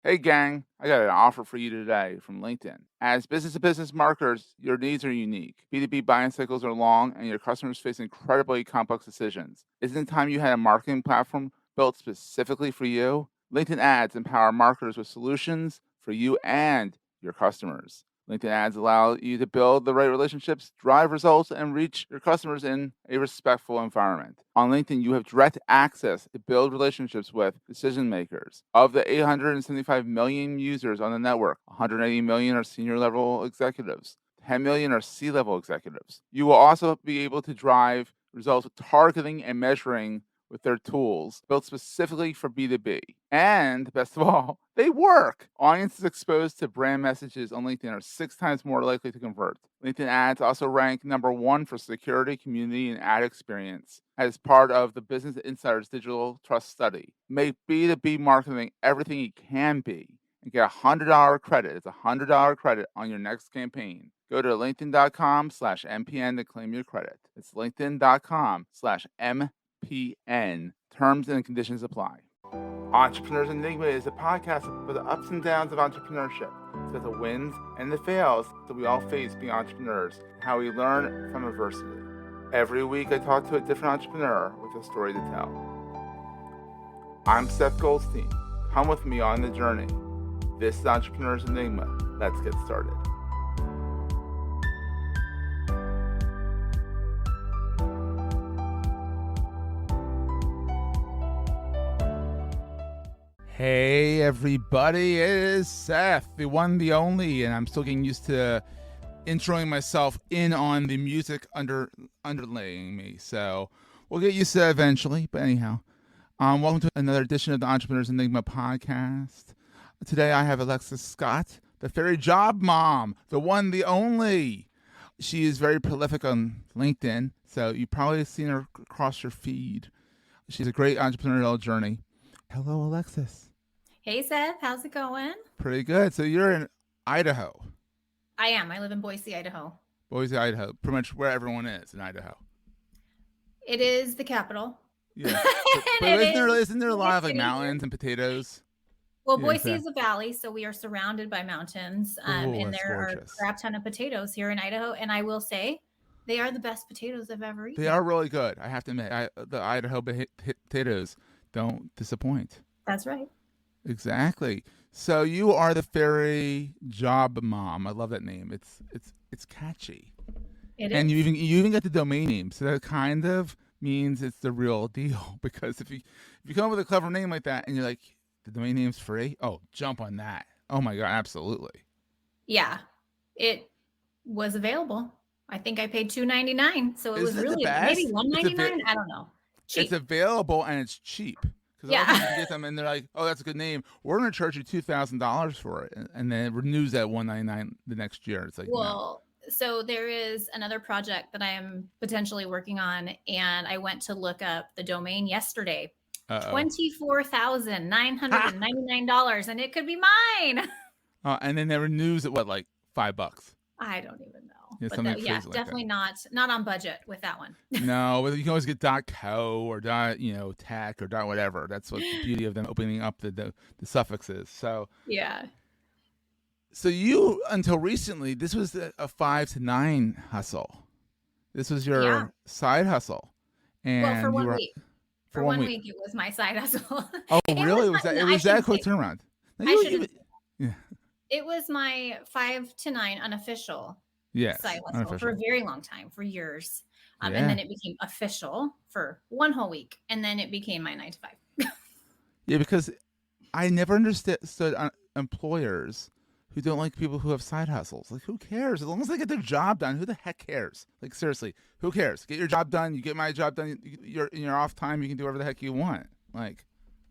Hey gang, I got an offer for you today from LinkedIn. As business-to-business marketers, your needs are unique. B2B buying cycles are long and your customers face incredibly complex decisions. Isn't it time you had a marketing platform built specifically for you? LinkedIn ads empower marketers with solutions for you and your customers. LinkedIn ads allow you to build the right relationships, drive results, and reach your customers in a respectful environment. On LinkedIn, you have direct access to build relationships with decision makers. Of the 875 million users on the network, 180 million are senior level executives. 10 million are C-level executives. You will also be able to drive results with targeting and measuring with their tools built specifically for B2B. And best of all, they work. Audiences exposed to brand messages on LinkedIn are 6 times more likely to convert. LinkedIn ads also rank number 1 for security, community, and ad experience as part of the Business Insider's Digital Trust Study. Make B2B marketing everything it can be and get a $100 credit. It's a $100 credit on your next campaign. Go to linkedin.com/MPN to claim your credit. It's linkedin.com/MPN. Terms and conditions apply. Entrepreneurs Enigma is a podcast for the ups and downs of entrepreneurship. It's about the wins and the fails that we all face being entrepreneurs, and how we learn from adversity. Every week I talk to a different entrepreneur with a story to tell. I'm Seth Goldstein. Come with me on the journey. This is Entrepreneurs Enigma. Let's get started. Hey everybody, it is Seth, the one, the only, and I'm still getting used to introing myself in on the music underlaying me, so we'll get used to that eventually. But anyhow, welcome to another edition of the Entrepreneurs Enigma podcast. Today I have Alexis Scott, the fairy job mom, the one, the only. She is very prolific on LinkedIn, so you've probably seen her across your feed. She's a great entrepreneurial journey. Hello, Alexis. Hey, Seth. How's it going? Pretty good. So you're in Idaho. I am. I live in Boise, Idaho. Boise, Idaho. Pretty much where everyone is in Idaho. It is the capital. Yeah. But And it isn't there a lot of like city here. mountains and potatoes? Well, Yeah, Boise is a valley, so we are surrounded by mountains, oh, and that's there are a gorgeous. crap ton of potatoes here in Idaho. And I will say, they are the best potatoes I've ever eaten. They are really good. I have to admit, the Idaho potatoes don't disappoint. That's right. Exactly. So you are the fairy job mom. I love that name. It's catchy. It And is. you even get the domain name, so that kind of means it's the real deal. Because if you come up with a clever name like that and you're like, the domain name's free, oh, jump on that. Oh my god, absolutely. Yeah, it was available. I think I paid $2.99, so it was Isn't it the really maybe best? $1.99. I don't know. It's Cheap. available and it's cheap. Because a lot of times Yeah. you get them and they're like, oh, that's a good name. We're going to charge you $2,000 for it, and then it renews at $199 the next year. It's like, no. Well, so there is another project that I am potentially working on, and I went to look up the domain yesterday. Uh-oh. Ha! $24,999, and it could be mine. And then it renews at what, like $5? I don't even know. Yeah, But something yeah, crazy like that. definitely not on budget with that one. No, but you can always get .co or .tech or .whatever. That's what the beauty of them opening up the suffixes. So Yeah. you, until recently, this was a 5 to 9 hustle. This was Yeah. your side hustle, Well, for and you one were week. for For 1 one week. week, it was my side hustle. Oh, It really? was It I was that should quick say, turnaround? Now, I should have. yeah. It was my 5 to 9 unofficial Yes, side hustle for a unofficial. very long time, for years. And Yeah, then it became official for one whole week. And then it became my 9 to 5. yeah. Because I never understood employers who don't like people who have side hustles. Like, who cares? As long as they get their job done, who the heck cares? Like, seriously, who cares? Get your job done. You get my job done. You're in your off time. You can do whatever the heck you want. Like,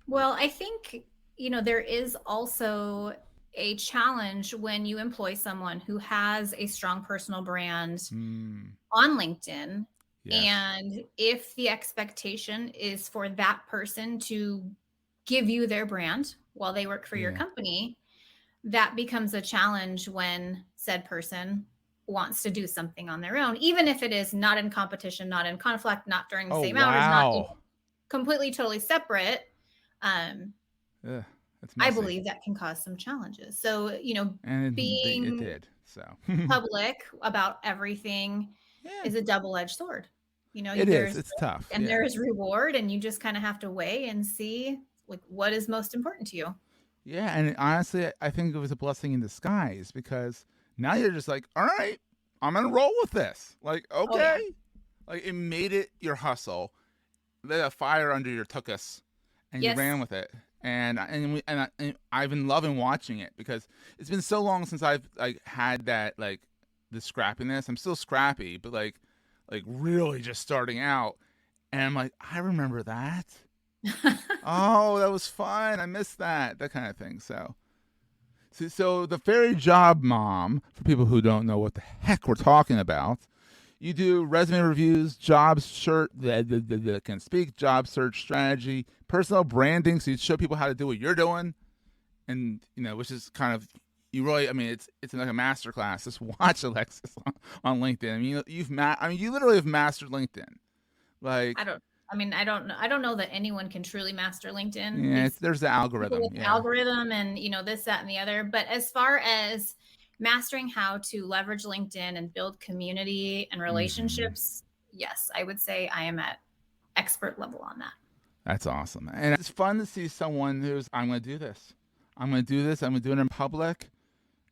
Well, I think, there is also a challenge when you employ someone who has a strong personal brand on LinkedIn. yes, And if the expectation is for that person to give you their brand while they work for your yeah. company, that becomes a challenge when said person wants to do something on their own, even if it is not in competition, not in conflict, not during the Oh same hours, not wow. completely, totally separate. Um, Ugh. It's I messy. believe that can cause some challenges. So, And it being did. So public about everything yeah, is a double-edged sword. it is. There's It's risk tough. and Yeah. there's reward, and you just kind of have to weigh and see like what is most important to you. Yeah, and honestly, I think it was a blessing in disguise because now you're just like, all right, I'm gonna roll with this. Like, Oh yeah. okay, like it made it your hustle, lit a fire under your tuchus, and you ran Yes. with it. And I've been loving watching it because it's been so long since I've like had that like the scrappiness. I'm still scrappy, but like really just starting out. And I'm like, I remember that. Oh, that was fun. I missed that kind of thing. So the fairy job mom, for people who don't know what the heck we're talking about, you do resume reviews, job search that can speak, job search strategy, personal branding. So you show people how to do what you're doing, and which is kind of you really. I mean, it's like a master class. Just watch Alexis on LinkedIn. I mean, you literally have mastered LinkedIn. I Like, don't I don't know that anyone can truly master LinkedIn. yeah, These there's the people algorithm. with Yeah. algorithm and this, that, and the other. But as far as mastering how to leverage LinkedIn and build community and Mm-hmm. relationships, yes, I would say I am at expert level on that. That's awesome. And it's fun to see someone who's, I'm going to do this. I'm going to do this. I'm going to do it in public.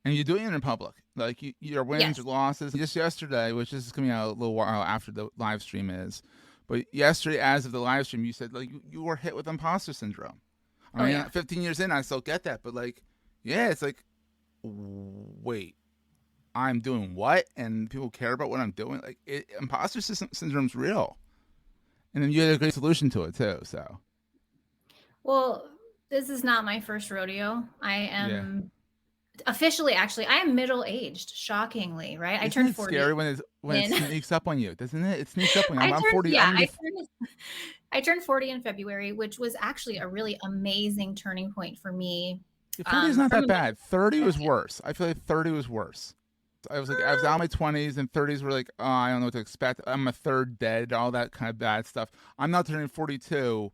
And you're doing it in public. Like your wins, Yes. your losses. Just yesterday, which is coming out a little while after the live stream is, but yesterday, as of the live stream, you said like you were hit with imposter syndrome. I Oh mean, yeah. 15 years in, I still get that. But like, yeah, it's like, wait, I'm doing what? And people care about what I'm doing? Like, imposter syndrome's real. And then you had a great solution to it too. So Well, this is not my first rodeo. I yeah. am officially, actually, I am middle aged, shockingly, right? I Isn't turned it 40 scary when it in sneaks up on you? Doesn't it? It sneaks up on you. I'm 40. I'm gonna be. I turned 40 in February, which was actually a really amazing turning point for me. 40 is not From that a bad. 30 was perspective. worse. I feel like 30 was worse. I was out of my 20s, and 30s were like, oh, I don't know what to expect. I'm a third dead, all that kind of bad stuff. I'm now turning 42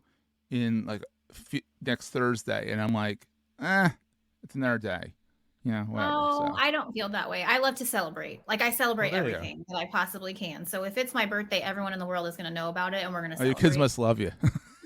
in like next Thursday, and I'm like, it's another day. Whatever. Oh, So, I don't feel that way. I love to celebrate. Like I well, celebrate there you go. everything that I possibly can. So if it's my birthday, everyone in the world is going to know about it and we're going to Oh, your kids celebrate. must love you.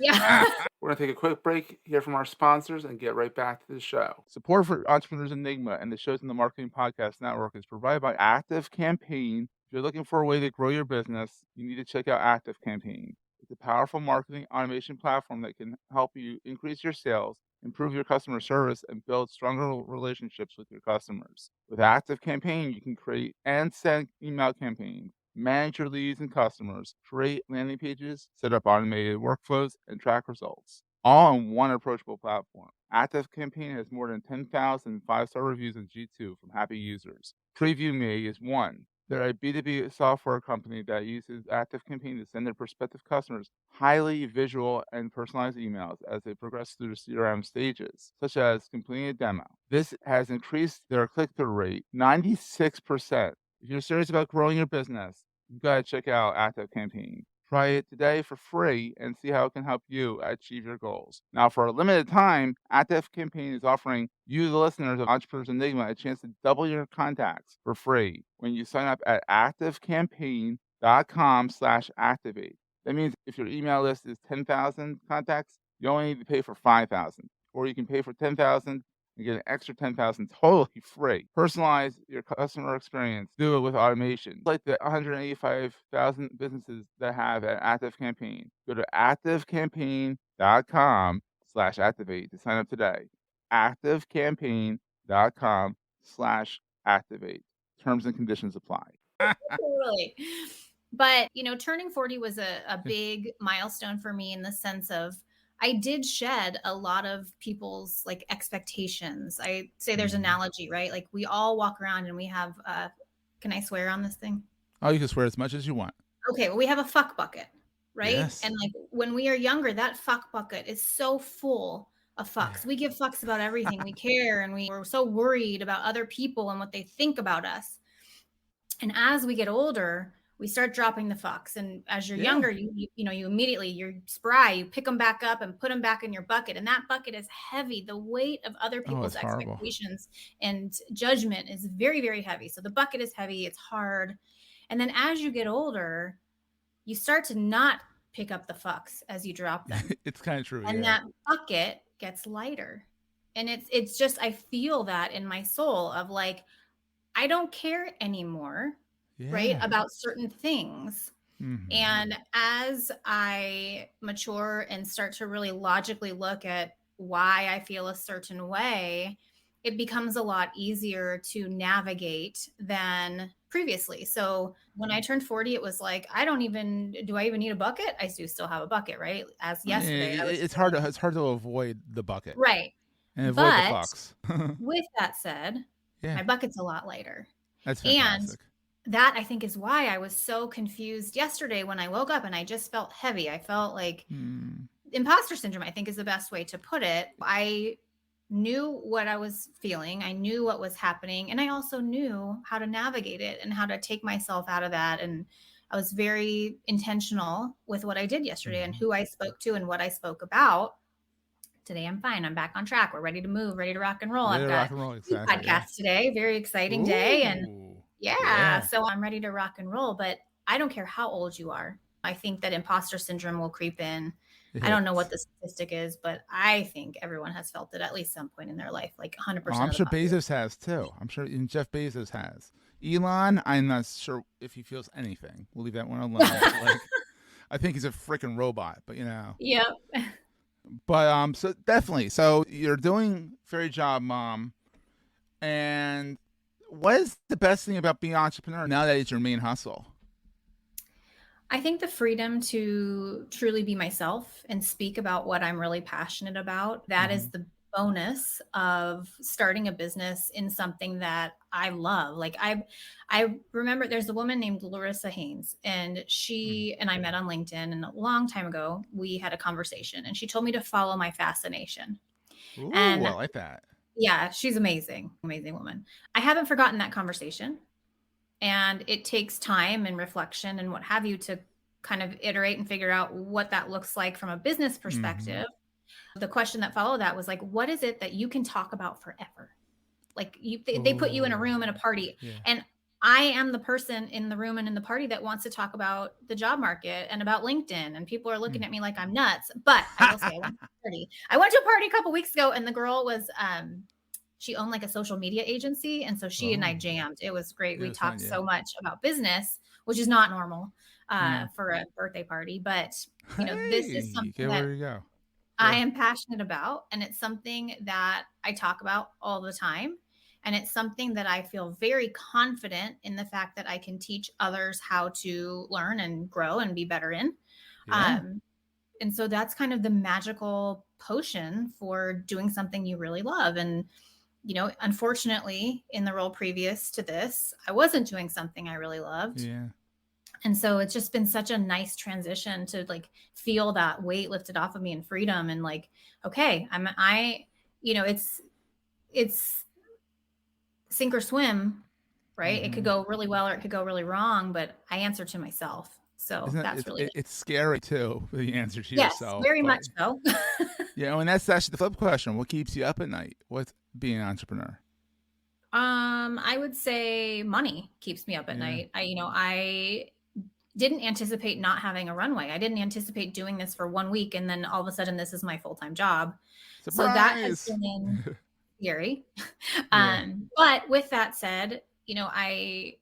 Yeah. We're going to take a quick break here from our sponsors and get right back to the show. Support for Entrepreneurs Enigma and the shows in the Marketing Podcast Network is provided by Active Campaign. If you're looking for a way to grow your business, you need to check out Active Campaign. It's a powerful marketing automation platform that can help you increase your sales, improve your customer service, and build stronger relationships with your customers. With Active Campaign, you can create and send email campaigns, manage your leads and customers, create landing pages, set up automated workflows, and track results, all on one approachable platform. Active Campaign has more than 10,000 five-star reviews on G2 from happy users. Preview Me is one. They're a B2B software company that uses Active Campaign to send their prospective customers highly visual and personalized emails as they progress through the CRM stages, such as completing a demo. This has increased their click-through rate 96%. If you're serious about growing your business, you've got to check out Active Campaign. Try it today for free and see how it can help you achieve your goals. Now, for a limited time, Active Campaign is offering you, the listeners of Entrepreneurs Enigma, a chance to double your contacts for free when you sign up at activecampaign.com/activate. That means if your email list is 10,000 contacts, you only need to pay for 5,000. Or you can pay for 10,000 and get an extra 10,000 totally free. Personalize your customer experience. Do it with automation. Like the 185,000 businesses that have an Active Campaign. Go to activecampaign.com/activate to sign up today. activecampaign.com/activate. Terms and conditions apply. Totally. But, turning 40 was a big milestone for me in the sense of I did shed a lot of people's like expectations. I say there's Mhm. analogy, right? Like we all walk around and we have can I swear on this thing? Oh, you can swear as much as you want. Okay, well, we have a fuck bucket, right? Yes. And like when we are younger, that fuck bucket is so full of Yeah. fucks. We give fucks about everything. We care and we're so worried about other people and what they think about us. And as we get older, we start dropping the fucks. And as you're Yeah. younger, you immediately, you're spry, you pick them back up and put them back in your bucket. And that bucket is heavy. The weight of other Oh, people's it's horrible. expectations and judgment is very, very heavy. So the bucket is heavy, it's hard. And then as you get older, you start to not pick up the fucks as you drop them. It's kind of true. And Yeah. that bucket gets lighter. And it's just, I feel that in my soul of like, I don't care anymore, right, Yeah. about certain things. Hmm. And as I mature and start to really logically look at why I feel a certain way, it becomes a lot easier to navigate than previously. So when I turned 40, it was like, do I even need a bucket? I do still have a bucket, right? As I mean, yesterday, I was it's hard to feeling, avoid the bucket right. and avoid the But fox. with that said, Yeah, my bucket's a lot lighter. that's And fantastic. that I think is why I was so confused yesterday when I woke up and I just felt heavy. I felt like Hmm. imposter syndrome, I think is the best way to put it. I knew what I was feeling, I knew what was happening, and I also knew how to navigate it and how to take myself out of that. And I was very intentional with what I did yesterday and Hmm. who I spoke to and what I spoke about. Today I'm fine. I'm back on track. We're ready to move, ready to rock and roll. Ready I've to got rock and roll, 2 exactly. Yeah. podcasts today. Very exciting day. And Ooh. yeah, Yeah. so I'm ready to rock and roll, but I don't care how old you are. I think that imposter syndrome will creep in. It I don't know what hits. the statistic is, but I think everyone has felt it at least some point in their life, like Oh, 100% I'm of the sure population. Bezos has too. I'm sure even Jeff Bezos has. Elon, I'm not sure if he feels anything. We'll leave that one alone. But like, I think he's a freaking robot. But Yep. so definitely. So you're doing very job, mom. And what is the best thing about being an entrepreneur now that it's your main hustle? I think the freedom to truly be myself and speak about what I'm really passionate about, that Hmm. is the bonus of starting a business in something that I love. Like I remember there's a woman named Larissa Haynes, and she and I met on LinkedIn, and a long time ago we had a conversation and she told me to follow my fascination. Ooh, And I like that. yeah, she's amazing, amazing woman. I haven't forgotten that conversation. And it takes time and reflection and what have you to kind of iterate and figure out what that looks like from a business Hmm. perspective. The question that followed that was like, what is it that you can talk about forever? Like they put you in a room Oh, and a party, yeah. and I am the person in the room and in the party that wants to talk about the job market and about LinkedIn. And people are looking Mm. at me like I'm nuts. But I will say I went to a party a couple weeks ago, and the girl was she owned like a social media agency. And so she and I Oh, jammed. It was great. it We was fun. talked Yeah. so much about business, which is not normal No. for a birthday party. But, this Hey, is you something get that where you go. I Yeah. am passionate about. And it's something that I talk about all the time. And it's something that I feel very confident in the fact that I can teach others how to learn and grow and be better in. Yeah. Um, and so that's kind of the magical potion for doing something you really love. And unfortunately, in the role previous to this, I wasn't doing something I really loved. Yeah. And so it's just been such a nice transition to like feel that weight lifted off of me and freedom and like, okay, it's sink or swim, right? It could Hmm. go really well or it could go really wrong, but I answer to myself. So Isn't that's really it. it's scary too, the answer to Yes, yourself. very But much so. and that's actually the flip question. What keeps you up at night? What's being an entrepreneur? I would say money keeps me up at Yeah. night. I didn't anticipate not having a runway. I didn't anticipate doing this for 1 week and then all of a sudden this is my full-time job. So that has Surprise. been scary. Yeah. But with that said, I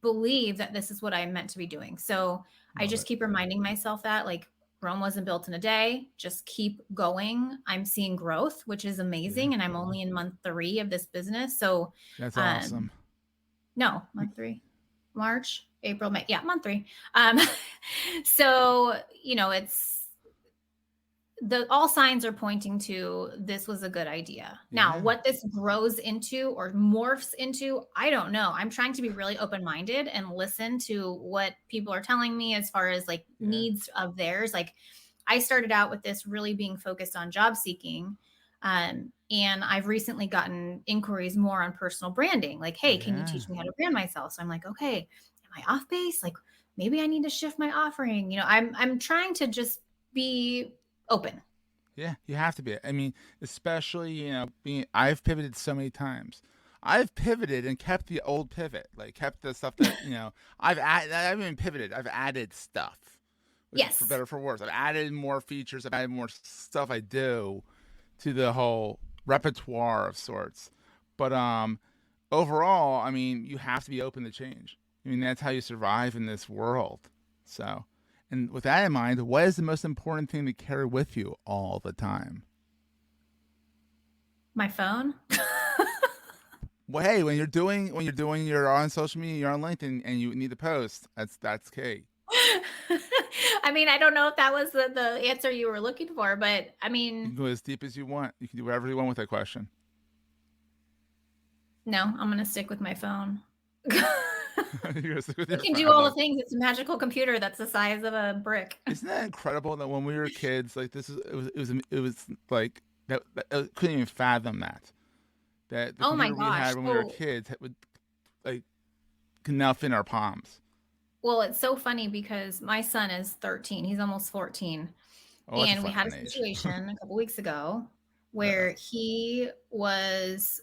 believe that this is what I'm meant to be doing. So I Love just it. keep reminding myself that like Rome wasn't built in a day. Just keep going. I'm seeing growth, which is Yeah. amazing. And I'm only in month 3 of this business. So That's um awesome. no, month 3. March, April, May. Yeah, month 3. Um, so, it's the all signs are pointing to this was a good idea. Now, Yeah. what this grows into or morphs into, I don't know. I'm trying to be really open-minded and listen to what people are telling me as far as like Yeah. needs of theirs. Like I started out with this really being focused on job seeking. And I've recently gotten inquiries more on personal branding. Like, hey, can you Yeah. teach me how to brand myself? So I'm like, okay, am I off base? Like maybe I need to shift my offering. I'm trying to just be open. Yeah, you have to be. I mean, especially, I've pivoted so many times. I've pivoted and kept the old pivot, like kept the stuff that, I haven't even pivoted. I've added stuff, which for Yes. better or for worse. I've added more features. I've added more stuff I do to the whole repertoire of sorts. But overall, I mean, you have to be open to change. I mean, that's how you survive in this world. So, and with that in mind, what is the most important thing to carry with you all the time? My phone. Well, hey, you're on social media, you're on LinkedIn, and you need to post. That's key. I mean, I don't know if that was the answer you were looking for, but I You mean, can go as deep as you want. You can do whatever you want with that question. no, I'm going to stick with my phone. You're gonna stick with It your can phone. do all the things. It's a magical computer that's the size of a brick. Isn't that incredible that when we were kids, like it was like that couldn't even fathom that the Oh my computer we gosh. had when we were So, kids would like can now fit in our palms. well, it's so funny because my son is 13. He's almost 14. Oh, that's a And we had a fun age. situation a couple weeks ago Uh, where he was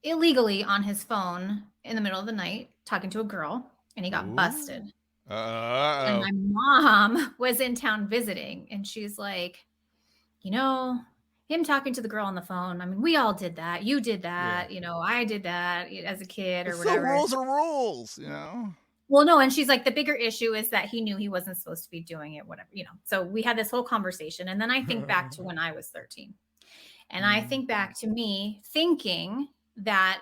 illegally on his phone in the middle of the night talking to a girl and he got ooh. busted. And Oh. my mom was in town visiting and she's like, you know, him talking to the girl on the phone. I mean, we all did that. You did Yeah. that. I did that as a kid But or still, whatever. rules are rules. Well, no. And she's like, the bigger issue is that he knew he wasn't supposed to be doing it, whatever. So we had this whole conversation. And then I think back to when I was 13. And I Mm. think back to me thinking that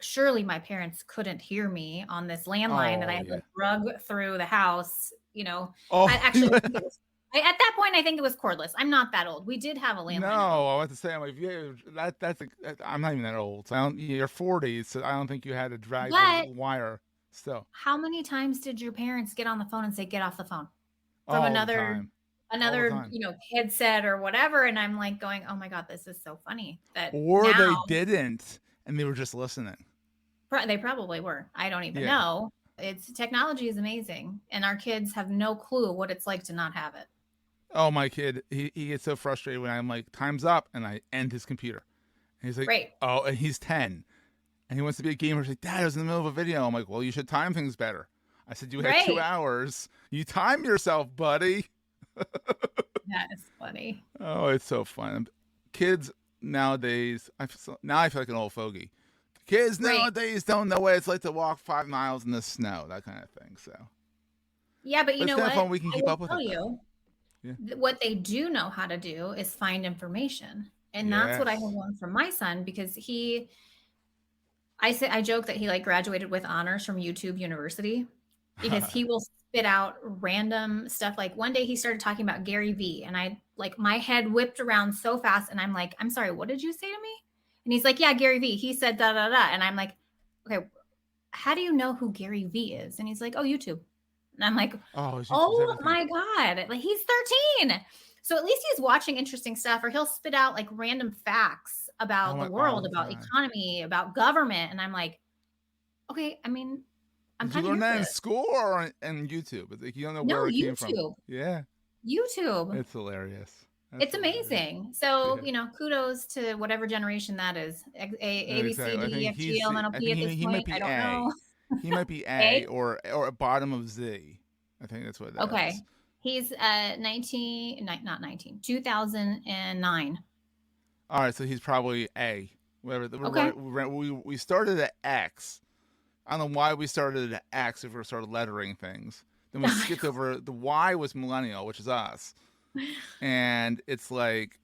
surely my parents couldn't hear me on this landline that I Oh had yeah. like drug through the house. I Oh actually I think it was at that point I think it was cordless. I'm not that old. We did have a no! landline at one I point. want to say I'm like yeah, I'm not even that old. So you're 40, so I don't think you had to drag the But wire. Still, how many times did your parents get on the phone and say, get off the phone from all the time, all the time. headset or whatever? And I'm like going, oh my God, this is so funny that Or now they didn't, and they were just listening. they probably were. I don't even Yeah. know. It's technology is amazing, and our kids have no clue what it's like to not have it. Oh, my kid, he gets so frustrated when I'm like, time's up, and I end his computer. And he's like, Right. oh, and he's 10. And he wants to be a gamer. He's like, Dad, I was in the middle of a video. I'm like, well, you should time things better. I said, you had two Right. hours. You time yourself, buddy. That is funny. Oh, it's so fun. Kids nowadays, now I feel like an old fogey. Kids Right. nowadays don't know what it's like to walk 5 miles in the snow, that kind of thing. So, Yeah, but you but it's know kind of what? fun. We can I keep will up with tell it, though. you Yeah. what they do know how to do is find information. And that's what I have Yes. learned from my son because I joke that he like graduated with honors from YouTube University because he will spit out random stuff. Like one day he started talking about Gary V and I like my head whipped around so fast and I'm like, I'm sorry, what did you say to me? And he's like, yeah, Gary V. He said da da da. And I'm like, okay, how do you know who Gary V is? And he's like, oh, YouTube. And I'm like, Oh, YouTube's oh everything. my God. Like he's 13. So at least he's watching interesting stuff, or he'll spit out like random facts Oh about the my, all world, the about time. economy, about government. And I'm like, okay, I mean, I'm Did you kind of learn here for that in this. school or on YouTube? It's like you don't know No, where it came from. YouTube. Yeah, YouTube. it's hilarious. That's It's hilarious. amazing. So, Yeah. Kudos to whatever generation that is. A, B, C, Exactly. I D, E, think F, G, L, M, N, O, I P think at this he might point. I be don't A. know. He might be A A? or a bottom of Z. I think that's what that Okay. is. He's 2009. All right, so he's probably A. Whatever. Okay. We started at X. I don't know why we started at X if we started lettering things. Then we skipped over the Y was millennial, which is us, and it's like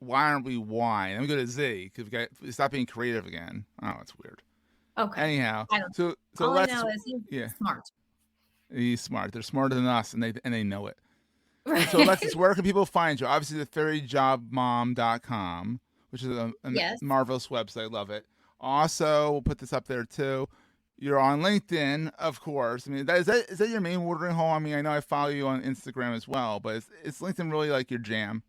why aren't we Y? And then we go to Z because we stop being creative again. Oh, it's weird. Okay. Anyhow, I don't so All I Alexis, know is he's yeah, smart. he's smart. They're smarter than us, and they know it. So Right. Alexis, where can people find you? Obviously, the fairyjobmom.com, which is a Yes. marvelous website. Love it. Also, we'll put this up there too. You're on LinkedIn, of course. I mean, is that your main watering hole? I mean, I know I follow you on Instagram as well, but is LinkedIn really like your jam?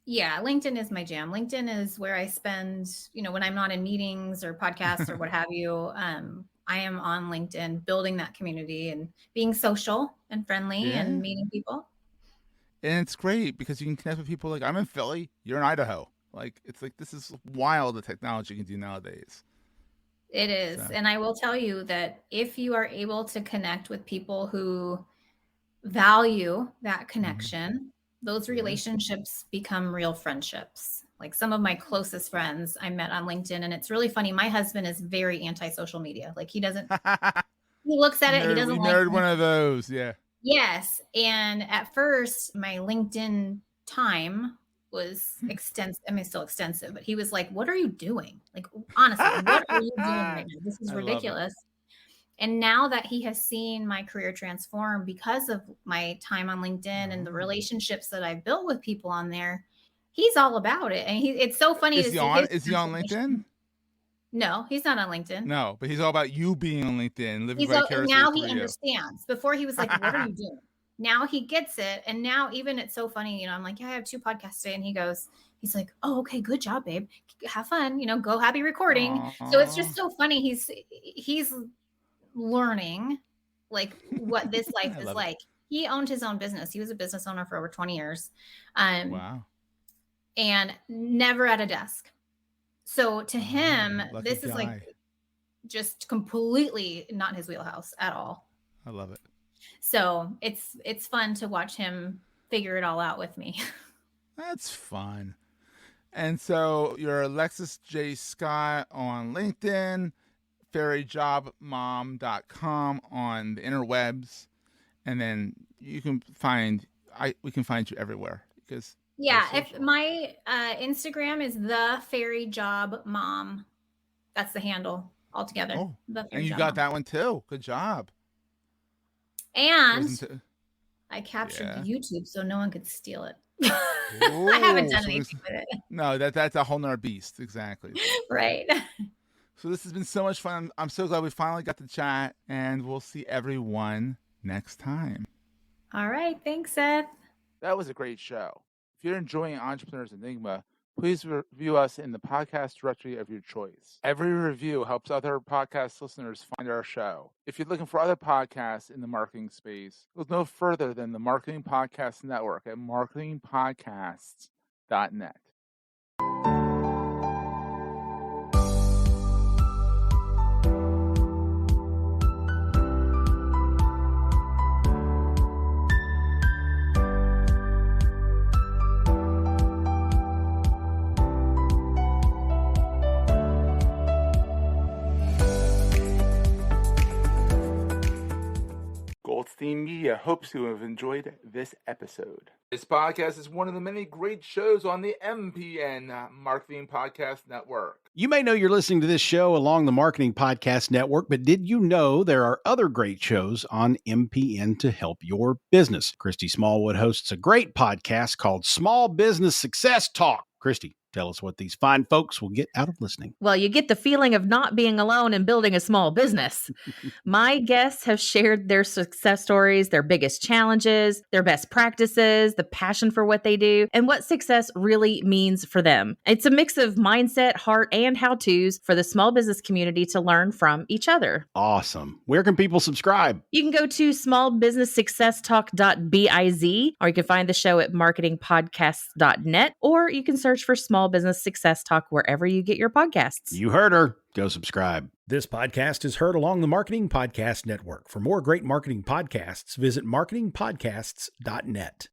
Yeah, LinkedIn is my jam. LinkedIn is where I spend, when I'm not in meetings or podcasts or what have you. I am on LinkedIn, building that community and being social and friendly and Yeah. meeting people. And it's great because you can connect with people. Like, I'm in Philly, you're in Idaho. Like, it's like, this is wild, the technology you can do nowadays. It is. So, And I will tell you that if you are able to connect with people who value that connection, those yeah. relationships become real friendships. Like some of my closest friends I met on LinkedIn. And it's really funny. My husband is very anti-social media. Like he looks at it, he doesn't We like nerd it. one of those. Yeah. Yes. And at first, my LinkedIn time was extensive. I mean, still extensive, but he was like, "What are you doing? Like, honestly, what are you doing right now? This is I love it. ridiculous." And now that he has seen my career transform because of my time on LinkedIn and the Oh. relationships that I've built with people on there, he's all about it. And it's so funny to see his Is he on LinkedIn? transformation. No, he's not on LinkedIn. No, but he's all about you being on LinkedIn, living vicariously Now through he you. understands. Before he was like, "What are you doing?" Now he gets it, and now even it's so funny. I'm like, "Yeah, I have 2 podcasts today," and he's like, "Oh, okay, good job, babe. Have fun. Go happy recording." So it's Aww. just so funny. He's learning like what this life I is love it. like. He owned his own business. He was a business owner for over 20 years, um, Wow. and never at a desk. So to him, Lucky this is like guy. just completely not his wheelhouse at all. I love it. So it's fun to watch him figure it all out with me. That's fun. And so you're Alexis J. Scott on LinkedIn, fairyjobmom.com on the interwebs, and then we can find you everywhere because Yeah, if my Instagram is the fairy job mom. That's the handle altogether. Oh, The and fairy you job got mom. that one too. Good job. And Wasn't it? I captured the Yeah. YouTube so no one could steal it. I haven't Oh, done anything with it. no, that's a whole nother beast. Exactly. Right. So this has been so much fun. I'm so glad we finally got to chat, and we'll see everyone next time. All right. Thanks, Seth. That was a great show. If you're enjoying Entrepreneurs Enigma, please review us in the podcast directory of your choice. Every review helps other podcast listeners find our show. If you're looking for other podcasts in the marketing space, look no further than the Marketing Podcast Network at marketingpodcasts.net. Goldstein Media hopes you have enjoyed this episode. This podcast is one of the many great shows on the MPN Marketing Podcast Network. You may know you're listening to this show along the Marketing Podcast Network, but did you know there are other great shows on MPN to help your business? Christy Smallwood hosts a great podcast called Small Business Success Talk. Christy, tell us what these fine folks will get out of listening. Well, you get the feeling of not being alone in building a small business. My guests have shared their success stories, their biggest challenges, their best practices, the passion for what they do, and what success really means for them. It's a mix of mindset, heart, and how-tos for the small business community to learn from each other. Awesome. Where can people subscribe? You can go to smallbusinesssuccesstalk.biz, or you can find the show at marketingpodcasts.net, or you can search for Small Business Success Talk wherever you get your podcasts. You heard her. Go subscribe. This podcast is heard along the Marketing Podcast Network. For more great marketing podcasts, visit marketingpodcasts.net.